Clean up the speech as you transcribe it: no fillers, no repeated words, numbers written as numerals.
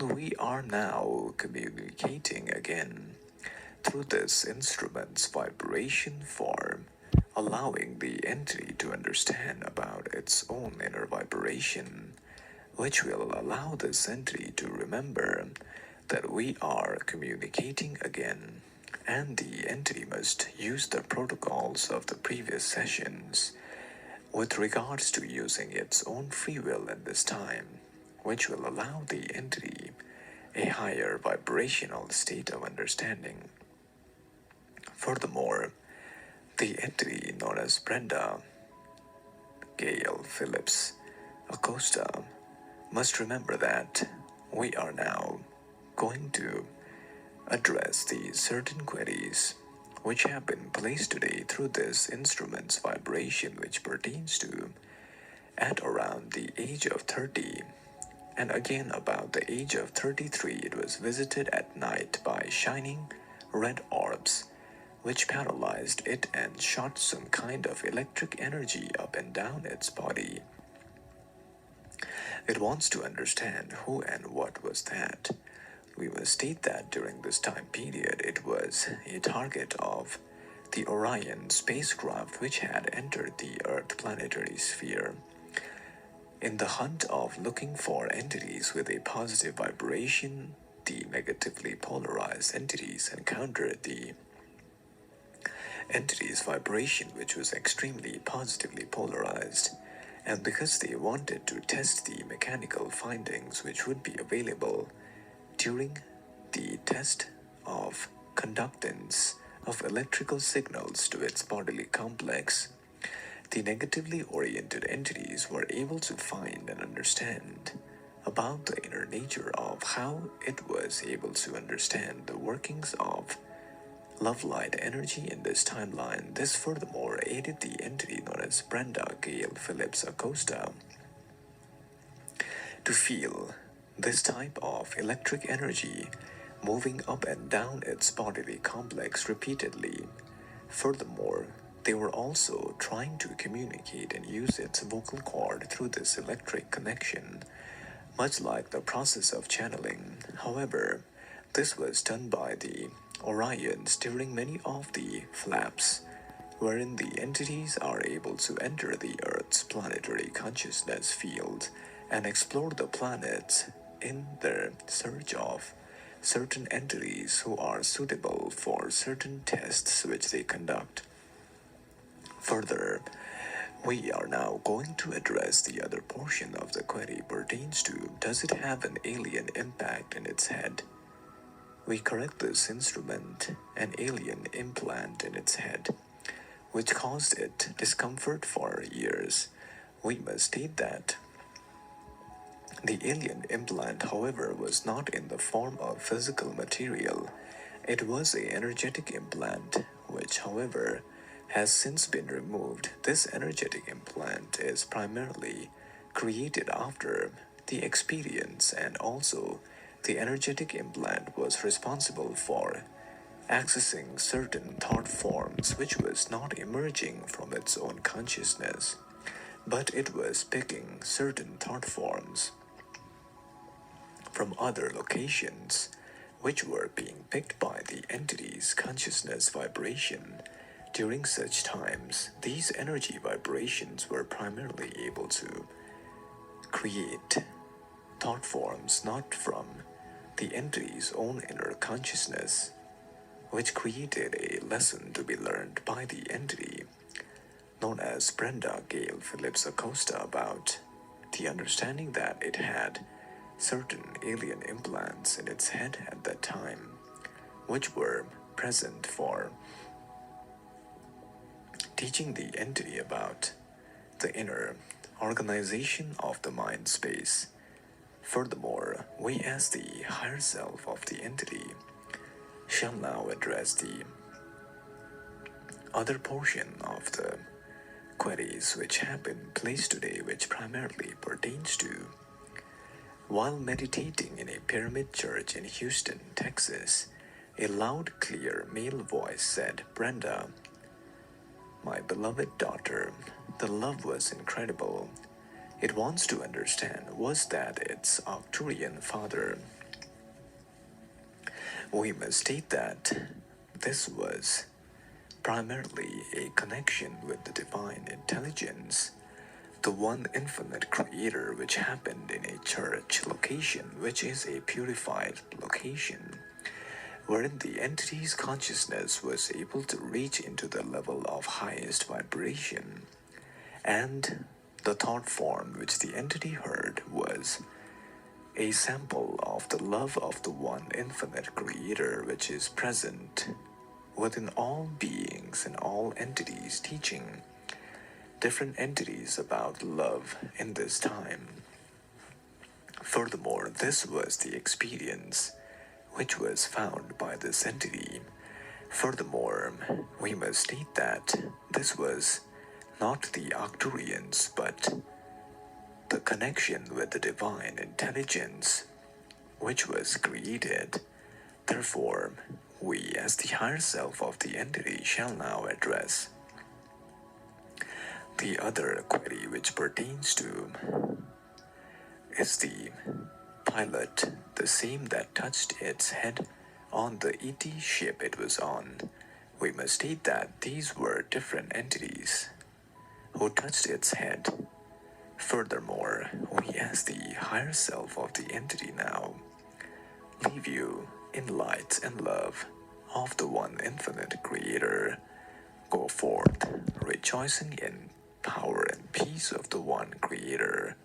we are now communicating again through this instrument's vibration form, allowing the entity to understand about its own inner vibration, which will allow this entity to remember that we are communicating again, and the entity must use the protocols of the previous sessions with regards to using its own free will at this time, which will allow the entity a higher vibrational state of understanding. Furthermore, the entity known as Brenda, Gail Phillips Acosta, must remember that we are now going to address the certain queries which have been placed today through this instrument's vibration, which pertains to at around the age of 30, and again about the age of 33. It was visited at night by shining red orbs which paralyzed it and shot some kind of electric energy up and down its body. It wants to understand who and what was that. We must state that during this time period it was a target of the Orion spacecraft which had entered the Earth planetary sphere. In the hunt of looking for entities with a positive vibration, the negatively polarized entities encountered the entity's vibration, which was extremely positively polarized, and because they wanted to test the mechanical findings which would be available during the test of conductance of electrical signals to its bodily complex, the negatively oriented entities were able to find and understand about the inner nature of how it was able to understand the workings of love light energy in this timeline. This furthermore aided the entity known as Brenda Gail Phillips Acosta to feel this type of electric energy moving up and down its bodily complex repeatedly. Furthermore, they were also trying to communicate and use its vocal cord through this electric connection, much like the process of channeling. However, this was done by the Orion steering many of the flaps, wherein the entities are able to enter the Earth's planetary consciousness field and explore the planets in their search of certain entities who are suitable for certain tests which they conduct. Further, we are now going to address the other portion of the query pertains to, does it have an alien impact in its head? We correct this instrument an alien implant in its head, which caused it discomfort for years. We must state that the alien implant, however, was not in the form of physical material. It was an energetic implant, which, however, has since been removed. This energetic implant is primarily created after the experience, and also the energetic implant was responsible for accessing certain thought forms which was not emerging from its own consciousness, but it was picking certain thought forms from other locations which were being picked by the entity's consciousness vibration. During such times, these energy vibrations were primarily able to create thought forms not from the entity's own inner consciousness, which created a lesson to be learned by the entity known as Brenda Gail Phillips Acosta about the understanding that it had certain alien implants in its head at that time, which were present for teaching the entity about the inner organization of the mind space. Furthermore, we as the higher self of the entity shall now address the other portion of the queries which have been placed today, which primarily pertains to, while meditating in a pyramid church in Houston, Texas, a loud, clear male voice said, "Brenda, my beloved daughter, the love was incredible. It wants to understand, was that its Arcturian father we must state that this was primarily a connection with the divine intelligence, the one infinite creator, which happened in a church location, which is a purified location, wherein the entity's consciousness was able to reach into the level of highest vibration, and the thought form which the entity heard was a sample of the love of the one infinite creator which is present within all beings and all entities, teaching different entities about love in this time. Furthermore, this was the experience which was found by this entity. Furthermore, we must state that this was not the Arcturians, but the connection with the divine intelligence which was created. Therefore, we, as the higher self of the entity, shall now address the other query which pertains to is the pilot, the same that touched its head on the ET ship it was on. We must state that these were different entities who touched its head. Furthermore, we, as the higher self of the entity, now leave you in light and love of the one infinite creator. Go forth, rejoicing in power and peace of the one creator.